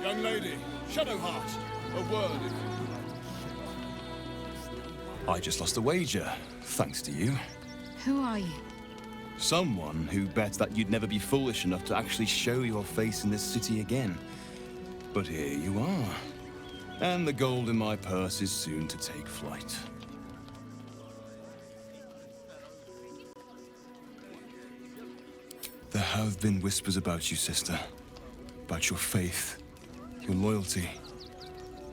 Young lady, Shadowheart, a word if you... I just lost a wager, thanks to you. Who are you? Someone who bet that you'd never be foolish enough to actually show your face in this city again. But here you are. And the gold in my purse is soon to take flight. There have been whispers about you, sister. About your faith, your loyalty,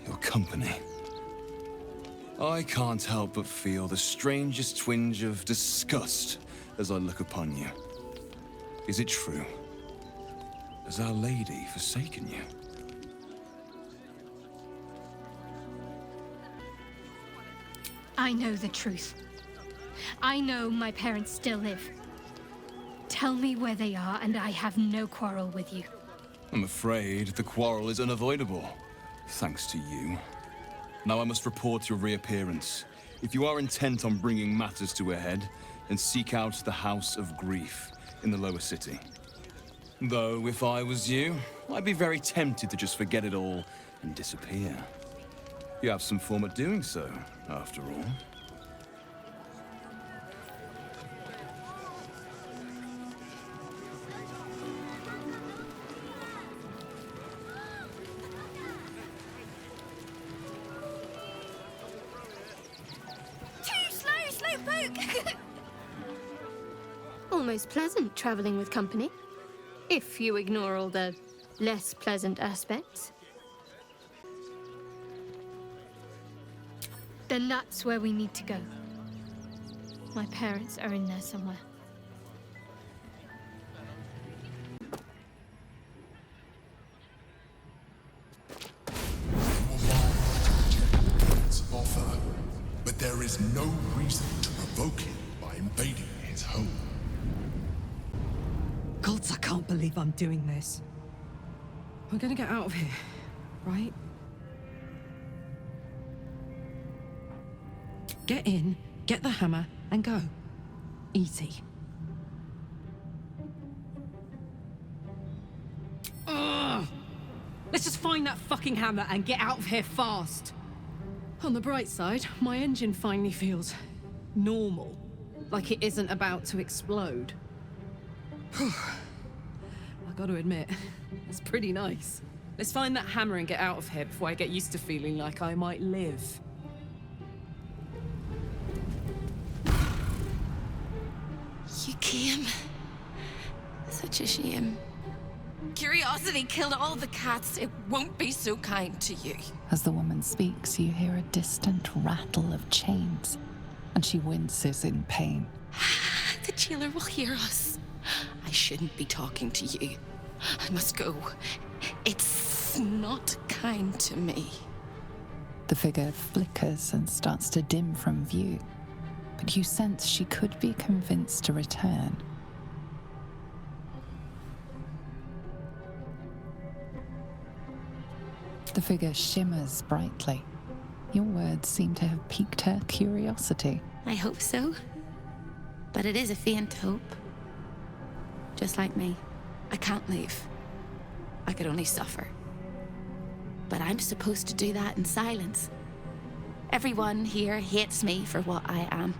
your company. I can't help but feel the strangest twinge of disgust as I look upon you. Is it true? Has Our Lady forsaken you? I know the truth. I know my parents still live. Tell me where they are, and I have no quarrel with you. I'm afraid the quarrel is unavoidable, thanks to you. Now I must report your reappearance. If you are intent on bringing matters to a head, then seek out the House of Grief in the lower city. Though, if I was you, I'd be very tempted to just forget it all and disappear. You have some form at doing so, after all. Almost pleasant traveling with company, if you ignore all the less pleasant aspects. Then that's where we need to go. My parents are in there somewhere. Offer, but there is no reason to provoke him by invading his home. Gods, I can't believe I'm doing this. We're gonna get out of here, right? Get in, get the hammer, and go. Easy. Ugh! Let's just find that fucking hammer and get out of here fast. On the bright side, my engine finally feels normal. Like it isn't about to explode. I gotta admit, it's pretty nice. Let's find that hammer and get out of here before I get used to feeling like I might live. You came. Such a shame. Curiosity killed all the cats. It won't be so kind to you. As the woman speaks, you hear a distant rattle of chains, and she winces in pain. The jailer will hear us. I shouldn't be talking to you. I must go. It's not kind to me. The figure flickers and starts to dim from view, but you sense she could be convinced to return. The figure shimmers brightly. Your words seem to have piqued her curiosity. I hope so. But it is a faint hope. Just like me. I can't leave. I could only suffer. But I'm supposed to do that in silence. Everyone here hates me for what I am.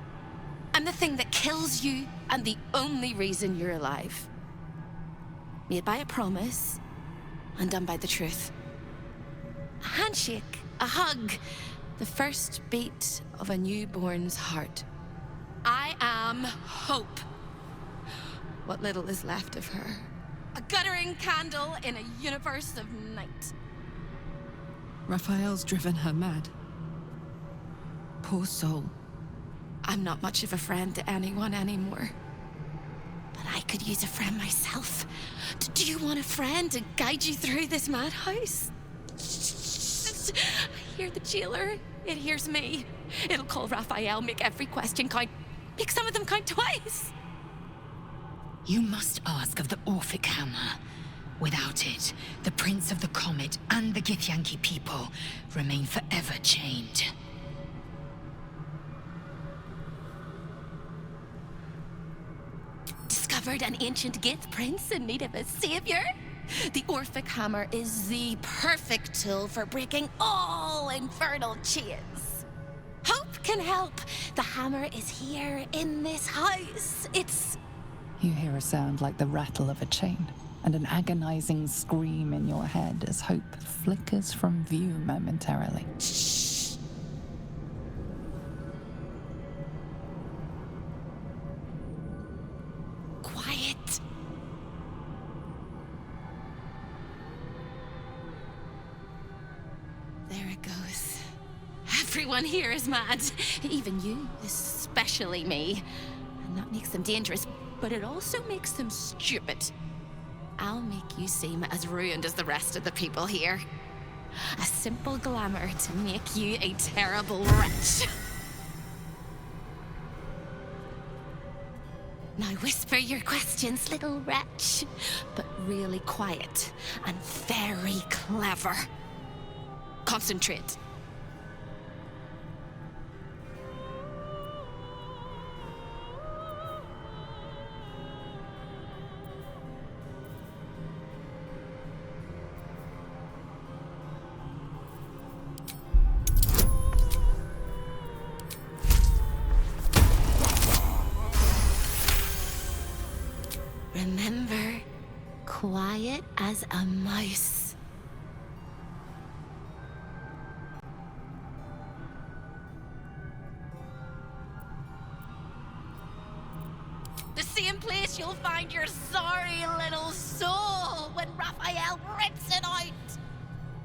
I'm the thing that kills you, and the only reason you're alive. Made by a promise, undone by the truth. A handshake, a hug, the first beat of a newborn's heart. I am hope. What little is left of her. A guttering candle in a universe of night. Raphael's driven her mad. Poor soul. I'm not much of a friend to anyone anymore. But I could use a friend myself. Do you want a friend to guide you through this madhouse? I hear the jailer. It hears me. It'll call Raphael, make every question count. Make some of them count twice. You must ask of the Orphic Hammer. Without it, the Prince of the Comet and the Githyanki people remain forever chained. Discovered an ancient Gith prince in need of a savior? The Orphic Hammer is the perfect tool for breaking all infernal chains. Hope can help. The hammer is here in this house. It's... You hear a sound like the rattle of a chain, and an agonizing scream in your head as hope flickers from view momentarily. Shh. Quiet. There it goes. Everyone here is mad. Even you, especially me. And that makes them dangerous, but it also makes them stupid. I'll make you seem as ruined as the rest of the people here. A simple glamour to make you a terrible wretch. Now whisper your questions, little wretch. But really quiet and very clever. Concentrate. Remember, quiet as a mouse. The same place you'll find your sorry little soul when Raphael rips it out.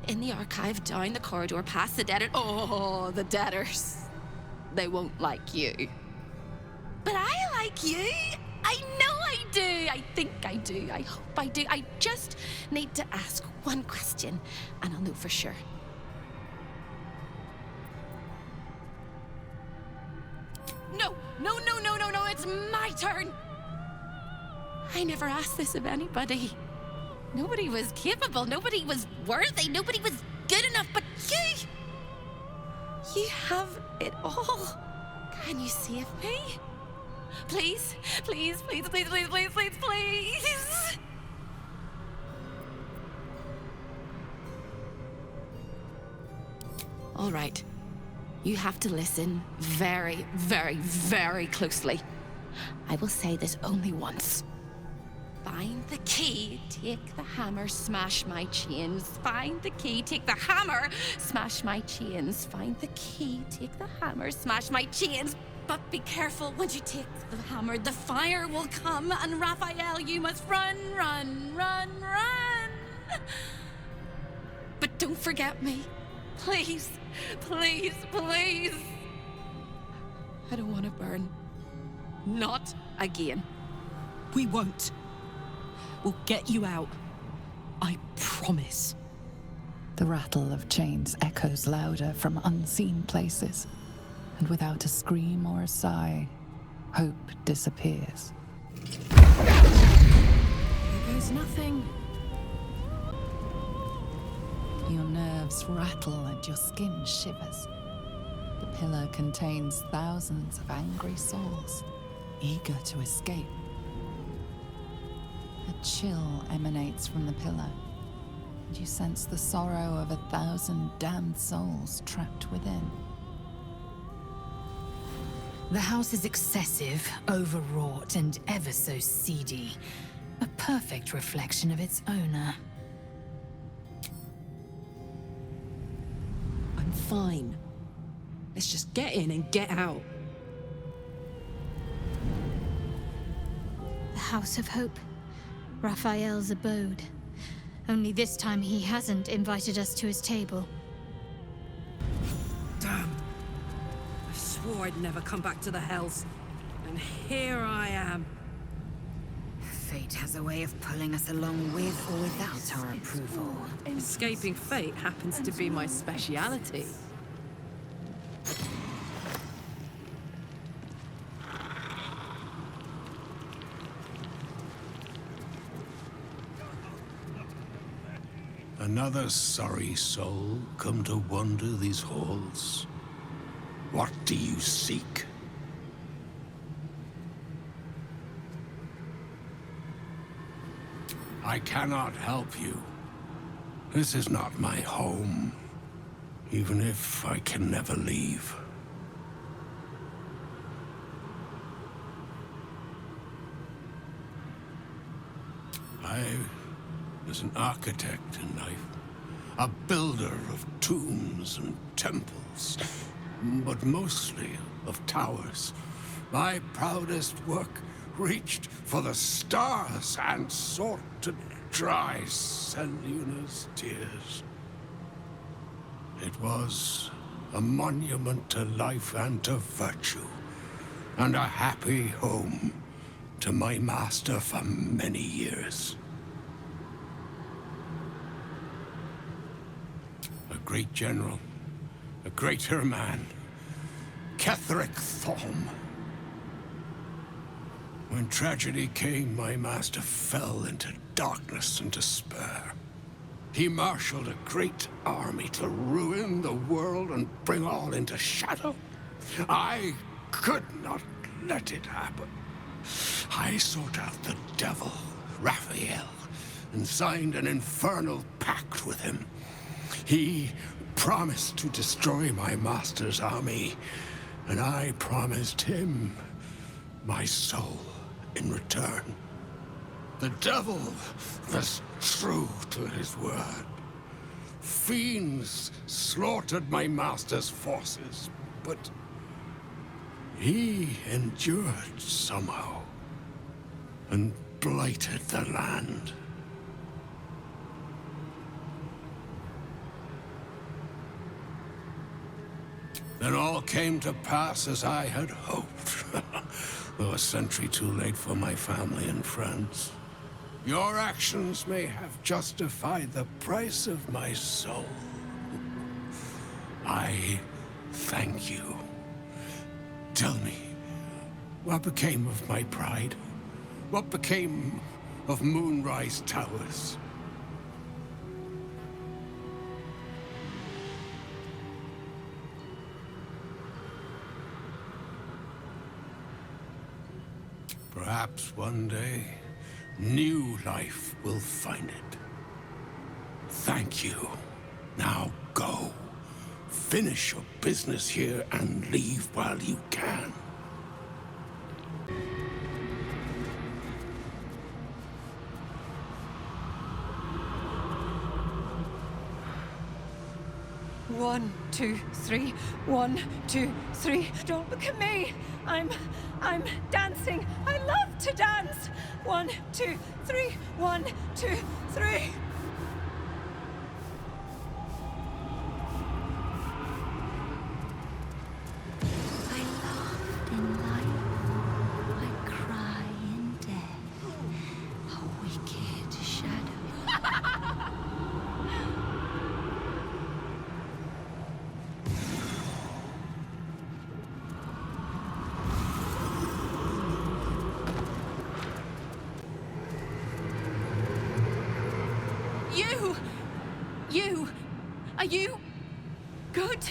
In the archive, down the corridor, past the debtor. Oh, the debtors. They won't like you. But I like you. I know I do. I think I do. I hope I do. I just need to ask one question, and I'll know for sure. No, no, no, no, no, no. It's my turn. I never asked this of anybody. Nobody was capable. Nobody was worthy. Nobody was good enough. But you have it all. Can you save me? Please, please, please, please, please, please, please, please. All right. You have to listen very, very, very closely. I will say this only once. Find the key, take the hammer, smash my chains. Find the key, take the hammer, smash my chains. Find the key, take the hammer, smash my chains. But be careful, when you take the hammer, the fire will come, and Raphael, you must run, run, run, run. But don't forget me. Please, please, please. I don't want to burn. Not again. We won't. We'll get you out. I promise. The rattle of chains echoes louder from unseen places, and without a scream or a sigh, hope disappears. Here goes nothing. Your nerves rattle and your skin shivers. The pillar contains thousands of angry souls, eager to escape. A chill emanates from the pillar, and you sense the sorrow of 1,000 damned souls trapped within. The house is excessive, overwrought, and ever so seedy. A perfect reflection of its owner. I'm fine. Let's just get in and get out. The House of Hope. Raphael's abode. Only this time he hasn't invited us to his table. Damn. I swore I'd never come back to the Hells. And here I am. Fate has a way of pulling us along with or without our approval. Escaping fate happens to be my speciality. Another sorry soul come to wander these halls. What do you seek? I cannot help you. This is not my home, even if I can never leave. I was an architect in life, a builder of tombs and temples, but mostly of towers. My proudest work reached for the stars and sought to dry Seluna's tears. It was a monument to life and to virtue, and a happy home to my master for many years. A great general, a greater man, Ketheric Thorm. When tragedy came, my master fell into darkness and despair. He marshaled a great army to ruin the world and bring all into shadow. I could not let it happen. I sought out the devil, Raphael, and signed an infernal pact with him. He promised to destroy my master's army, and I promised him my soul in return. The devil was true to his word. Fiends slaughtered my master's forces, but he endured somehow and blighted the land. Then all came to pass as I had hoped, though a century too late for my family and friends. Your actions may have justified the price of my soul. I thank you. Tell me, what became of my pride? What became of Moonrise Towers? Perhaps one day, new life will find it. Thank you. Now go. Finish your business here and leave while you can. One, two, three. 1, 2, 3. Don't look at me. I'm dancing. I love to dance. 1, 2, 3. 1, 2, 3. I laugh in life. I cry in death. A wicked shadow. Are you good?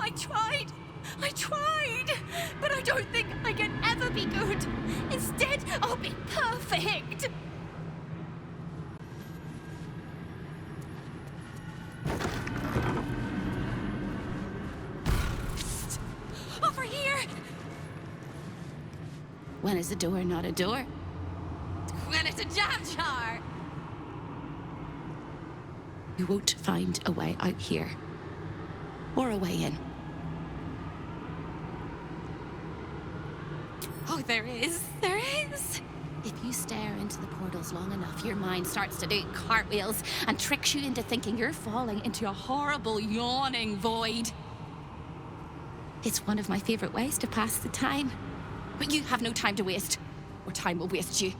I tried, but I don't think I can ever be good. Instead, I'll be perfect. Over here. When is a door not a door? When it's a jam jar. You won't find a way out here. Or a way in. Oh, there is. There is. If you stare into the portals long enough, your mind starts to do cartwheels and tricks you into thinking you're falling into a horrible, yawning void. It's one of my favorite ways to pass the time. But you have no time to waste, or time will waste you.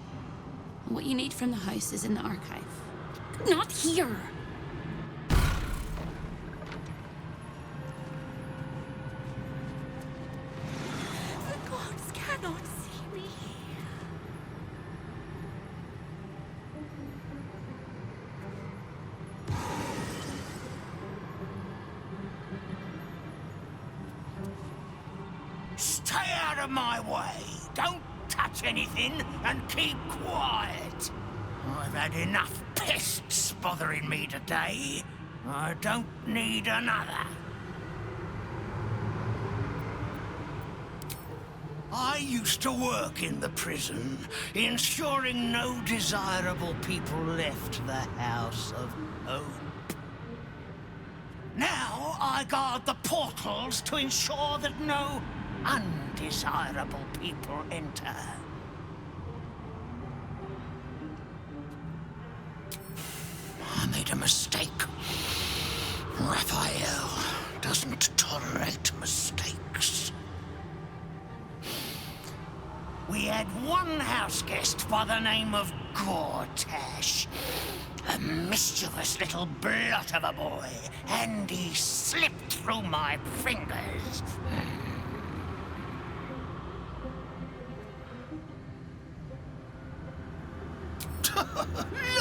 And what you need from the house is in the archive. Not here! The gods cannot see me. Stay out of my way. Don't touch touch anything and keep quiet. I've had enough pests bothering me today. I don't need another. I used to work in the prison, ensuring no desirable people left the House of Hope. Now I guard the portals to ensure that no undesirable people enter. I made a mistake. Raphael doesn't tolerate mistakes. We had one house guest by the name of Gortash. A mischievous little blot of a boy, and he slipped through my fingers.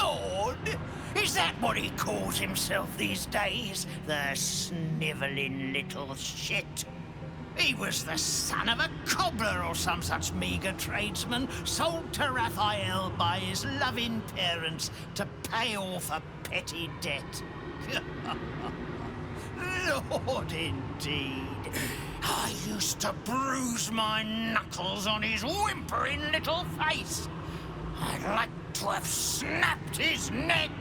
Lord! Is that what he calls himself these days? The snivelling little shit? He was the son of a cobbler or some such meager tradesman, sold to Raphael by his loving parents to pay off a petty debt. Lord, indeed. I used to bruise my knuckles on his whimpering little face. I'd like to have snapped his neck.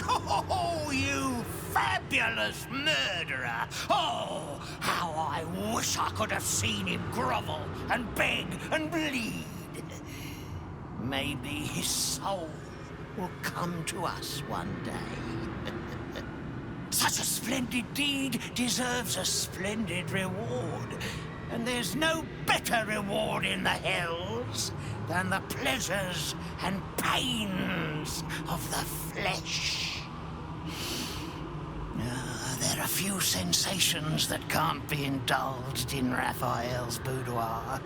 Oh, you fabulous murderer! Oh, how I wish I could have seen him grovel and beg and bleed. Maybe his soul will come to us one day. Such a splendid deed deserves a splendid reward. And there's no better reward in the hells than the pleasures and pains of the flesh. There are few sensations that can't be indulged in Raphael's boudoir.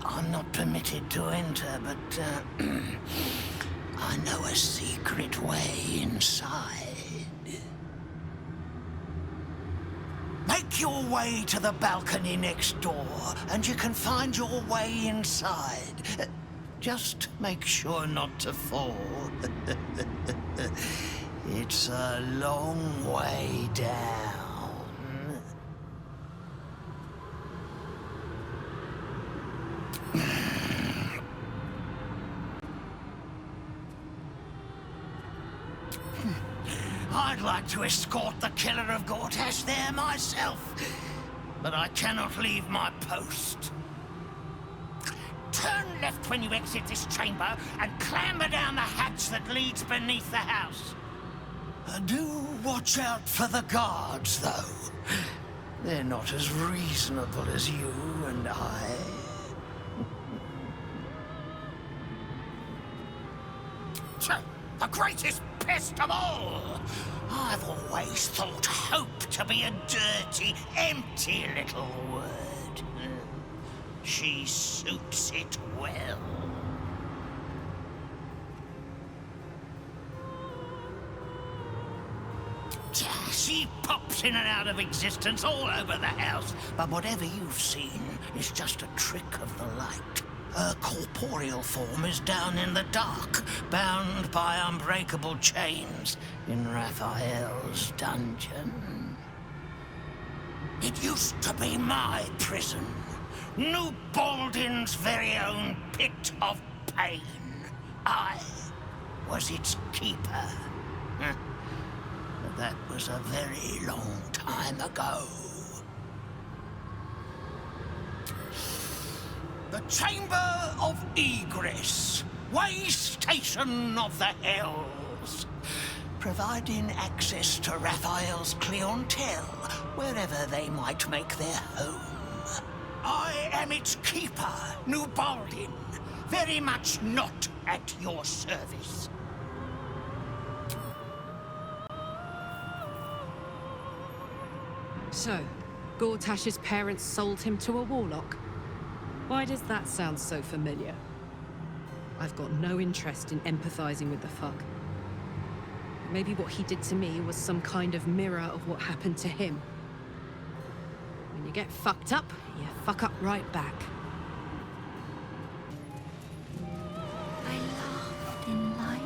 I'm not permitted to enter, but I know a secret way inside. Make your way to the balcony next door, and you can find your way inside. Just make sure not to fall. It's a long way down. I'd like to escort the killer of Gortash there myself, but I cannot leave my post. Turn left when you exit this chamber and clamber down the hatch that leads beneath the house. Do watch out for the guards, though. They're not as reasonable as you and I. The greatest pest of all! I've always thought hope to be a dirty, empty little word. She suits it well. She pops in and out of existence all over the house, but whatever you've seen is just a trick of the light. Her corporeal form is down in the dark, bound by unbreakable chains in Raphael's dungeon. It used to be my prison, New Baldin's very own pit of pain. I was its keeper. But that was a very long time ago. The Chamber of Egress, way station of the Hells, providing access to Raphael's clientele wherever they might make their home. I am its keeper, New Baldin, very much not at your service. So, Gortash's parents sold him to a warlock. Why does that sound so familiar? I've got no interest in empathizing with the fuck. Maybe what he did to me was some kind of mirror of what happened to him. get fucked up, you fuck up right back. I laughed in life.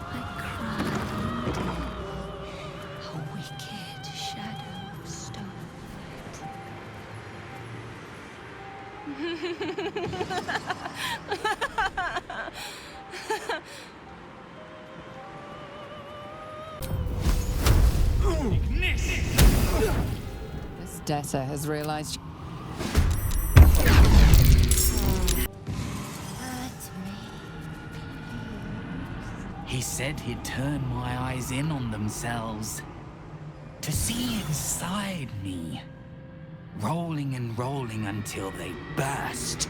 I cried in death. A wicked shadow stole This debtor has realized. He said he'd turn my eyes in on themselves. To see inside me. Rolling and rolling until they burst.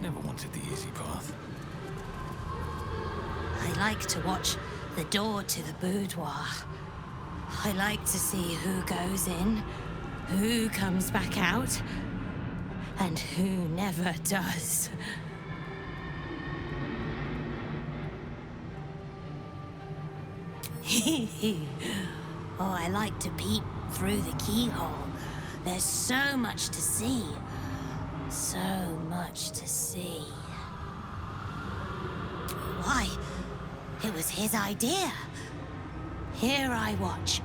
Never wanted the easy path. I like to watch the door to the boudoir. I like to see who goes in, who comes back out, and who never does. Oh, I like to peep through the keyhole. There's so much to see. So much to see. Why? It was his idea. Here I watch,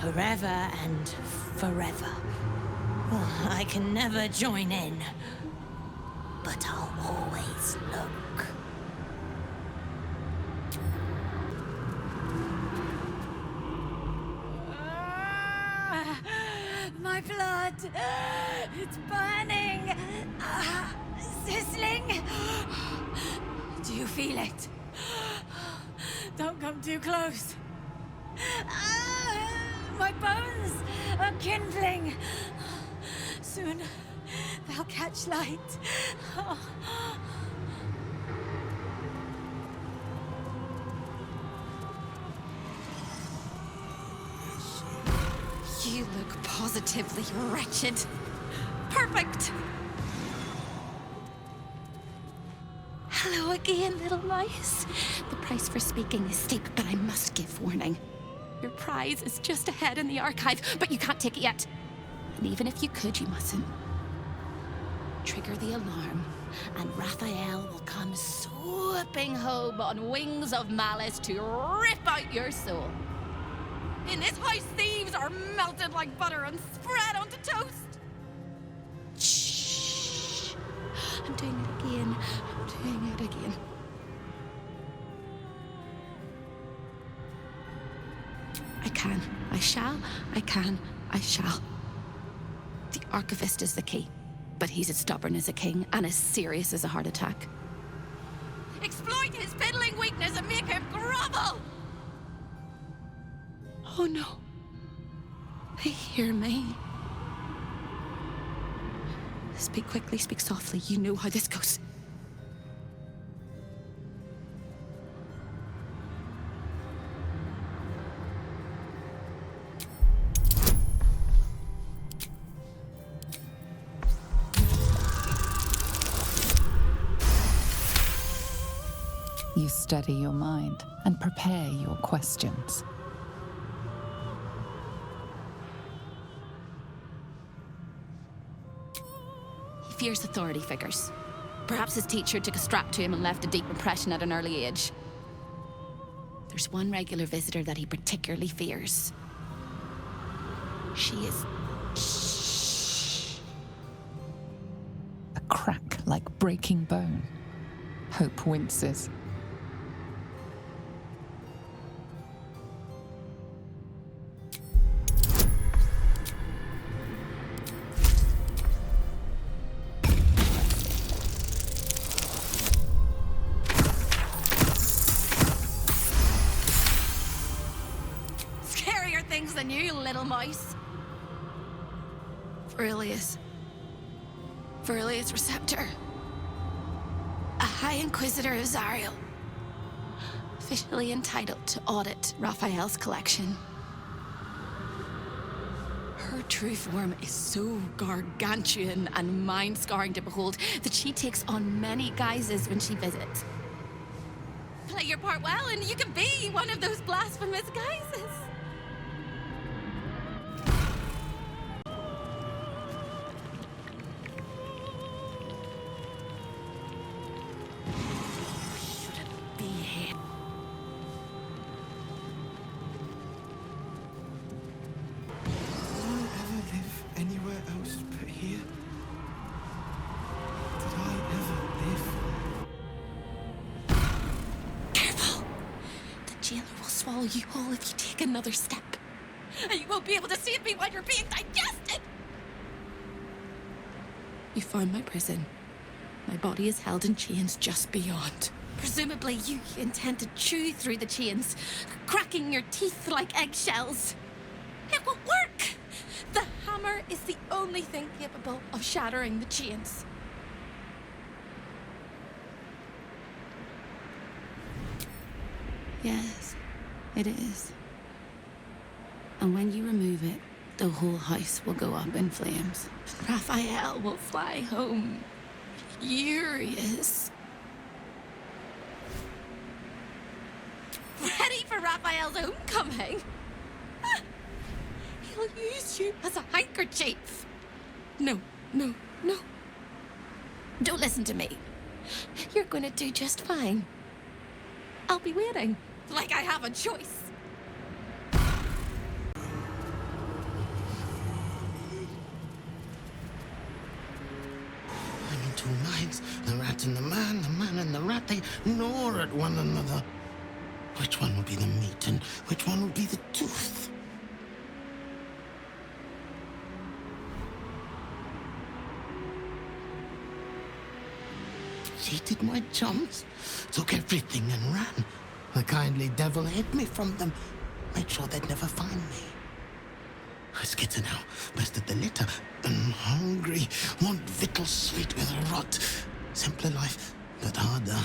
forever and forever. I can never join in, but I'll always look. My blood! It's burning! Sizzling! Do you feel it? Don't come too close. My bones are kindling. Soon they'll catch light. You look positively wretched. Perfect! Hello again, little mice. The price for speaking is steep, but I must give warning. Your prize is just ahead in the archive, but you can't take it yet. And even if you could, you mustn't. Trigger the alarm, and Raphael will come swooping home on wings of malice to rip out your soul. In this house, thieves are melted like butter and spread onto toast. Shh. I'm doing it again. I'm doing it again. I can. I shall. I can. I shall. The Archivist is the key, but he's as stubborn as a king and as serious as a heart attack. Exploit his fiddling weakness and make him grovel! Oh no. They hear me. Speak quickly, speak softly. You know how this goes. You steady your mind and prepare your questions. He fears authority figures. Perhaps his teacher took a strap to him and left a deep impression at an early age. There's one regular visitor that he particularly fears. She is... Shh. A crack like breaking bone. Hope winces. Scarier things than you, little mouse. Aurelius Receptor. A High Inquisitor of Zariel. Officially entitled to audit Raphael's collection. Her true form is so gargantuan and mind-scarring to behold that she takes on many guises when she visits. Play your part well and you can be one of those blasphemous guises. Shouldn't be here. Did I ever live anywhere else but here? Did I ever live? Careful! The jailer will swallow you whole if you take another step. And you won't be able to save me while you're being digested! You found my prison. My body is held in chains just beyond. Presumably, you intend to chew through the chains, cracking your teeth like eggshells. It will work! The hammer is the only thing capable of shattering the chains. Yes, it is. And when you remove it, the whole house will go up in flames. Raphael will fly home, furious. Ready for Raphael's homecoming? He'll use you as a handkerchief. No. Don't listen to me. You're going to do just fine. I'll be waiting, like I have a choice. I'm in two minds. The rat and the man and the rat, they gnaw at one another. Which one will be the meat and which one will be the tooth? Cheated my chums, took everything and ran. The kindly devil hid me from them, made sure they'd never find me. I skitter now, bested the litter, and hungry, want victuals sweet with rot. Simpler life, but harder.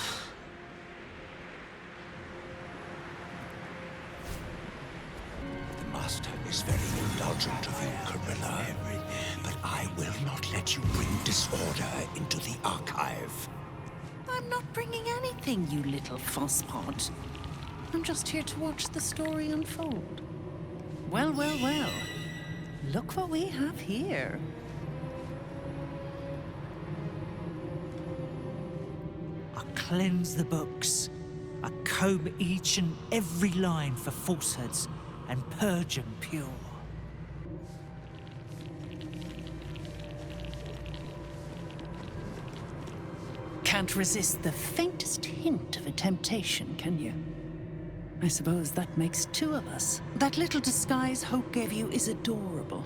The Master is very indulgent of you, Carilla, but I will not let you bring disorder into the archive. I'm not bringing anything, you little fusspot. I'm just here to watch the story unfold. Well. Look what we have here. I cleanse the books. I comb each and every line for falsehoods and purge them pure. Can't resist the faintest hint of a temptation, can you? I suppose that makes two of us. That little disguise Hope gave you is adorable.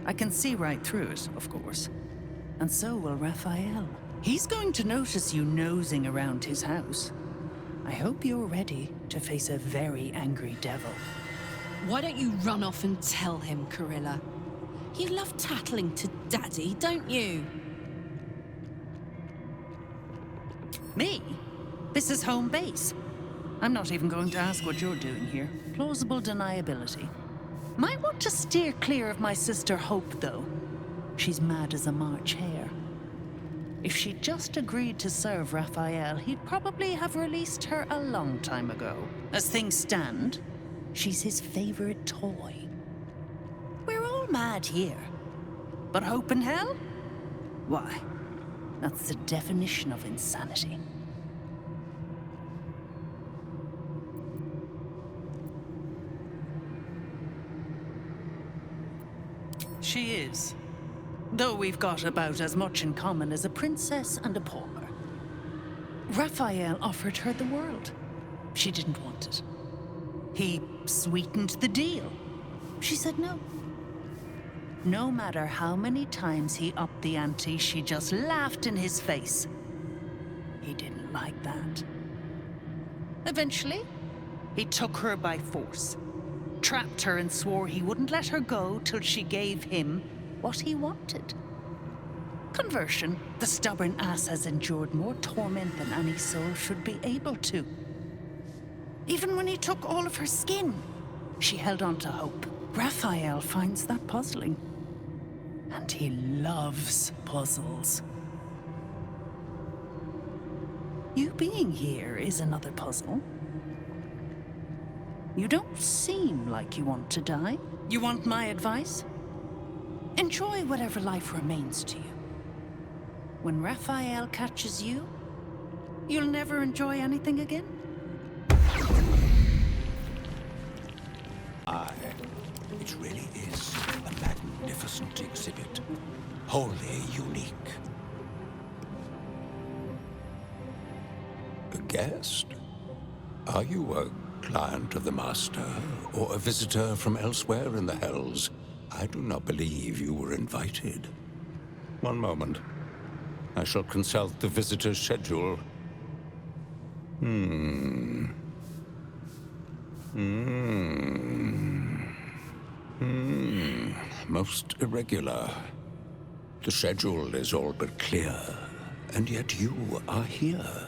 I can see right through it, of course. And so will Raphael. He's going to notice you nosing around his house. I hope you're ready to face a very angry devil. Why don't you run off and tell him, Carilla? You love tattling to Daddy, don't you? Me? This is home base. I'm not even going to ask what you're doing here. Plausible deniability. Might want to steer clear of my sister Hope, though. She's mad as a March hare. If she'd just agreed to serve Raphael, he'd probably have released her a long time ago. As things stand, she's his favorite toy. We're all mad here. But Hope in hell? Why, that's the definition of insanity. She is. Though we've got about as much in common as a princess and a pauper. Raphael offered her the world. She didn't want it. He sweetened the deal. She said no. No matter how many times he upped the ante, she just laughed in his face. He didn't like that. Eventually, he took her by force. Trapped her and swore he wouldn't let her go till she gave him what he wanted. Conversion. The stubborn ass has endured more torment than any soul should be able to. Even when he took all of her skin, she held on to hope. Raphael finds that puzzling. And he loves puzzles. You being here is another puzzle. You don't seem like you want to die. You want my advice? Enjoy whatever life remains to you. When Raphael catches you, you'll never enjoy anything again? Aye, it really is a magnificent exhibit. Wholly unique. A guest? Are you a client of the Master, or a visitor from elsewhere in the Hells? I do not believe you were invited. One moment. I shall consult the visitor's schedule. Most irregular. The schedule is all but clear, and yet you are here.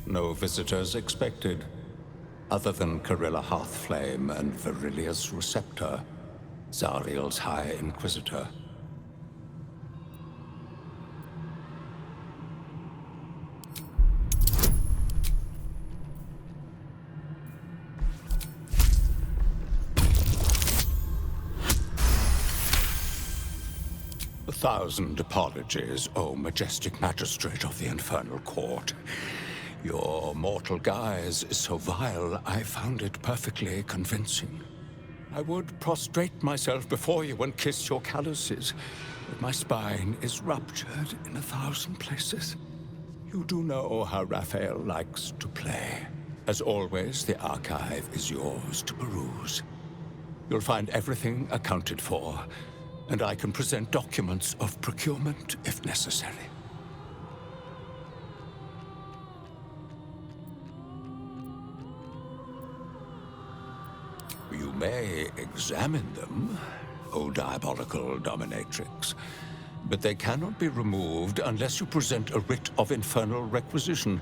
No visitors expected, other than Carilla Hearthflame and Verilius Receptor, Zariel's High Inquisitor. A thousand apologies, O majestic magistrate of the Infernal Court. Your mortal guise is so vile, I found it perfectly convincing. I would prostrate myself before you and kiss your calluses, but my spine is ruptured in 1,000 places. You do know how Raphael likes to play. As always, the archive is yours to peruse. You'll find everything accounted for, and I can present documents of procurement if necessary. You may examine them, O diabolical dominatrix, but they cannot be removed unless you present a writ of infernal requisition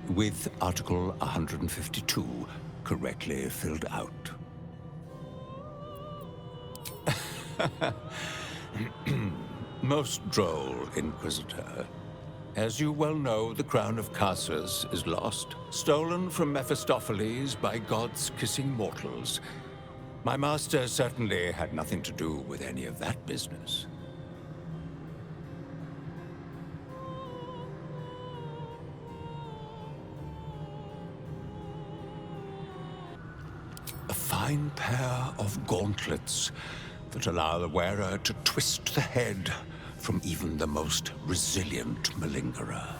with Article 152 correctly filled out. Most droll, Inquisitor. As you well know, the crown of Casus is lost, stolen from Mephistopheles by gods kissing mortals. My master certainly had nothing to do with any of that business. A fine pair of gauntlets that allow the wearer to twist the head from even the most resilient malingerer.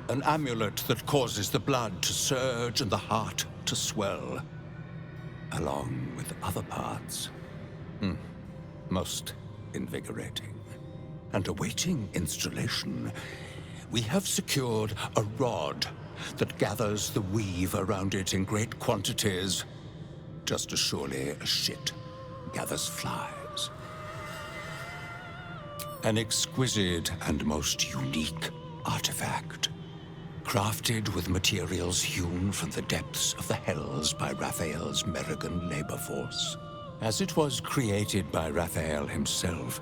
An amulet that causes the blood to surge and the heart to swell, along with other parts. Most invigorating. And awaiting installation, we have secured a rod that gathers the weave around it in great quantities, just as surely as shit gathers flies. An exquisite and most unique artifact, crafted with materials hewn from the depths of the Hells by Raphael's Merrigan labor force. As it was created by Raphael himself,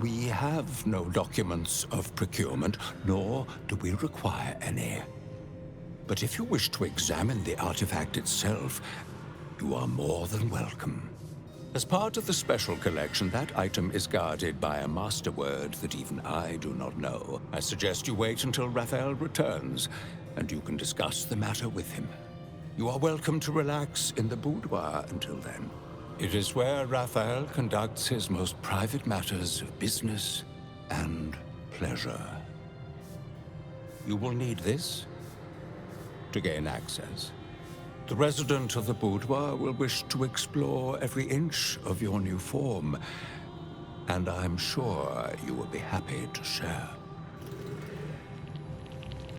we have no documents of procurement, nor do we require any. But if you wish to examine the artifact itself, you are more than welcome. As part of the special collection, that item is guarded by a master word that even I do not know. I suggest you wait until Raphael returns, and you can discuss the matter with him. You are welcome to relax in the boudoir until then. It is where Raphael conducts his most private matters of business and pleasure. You will need this to gain access. The resident of the boudoir will wish to explore every inch of your new form, and I'm sure you will be happy to share.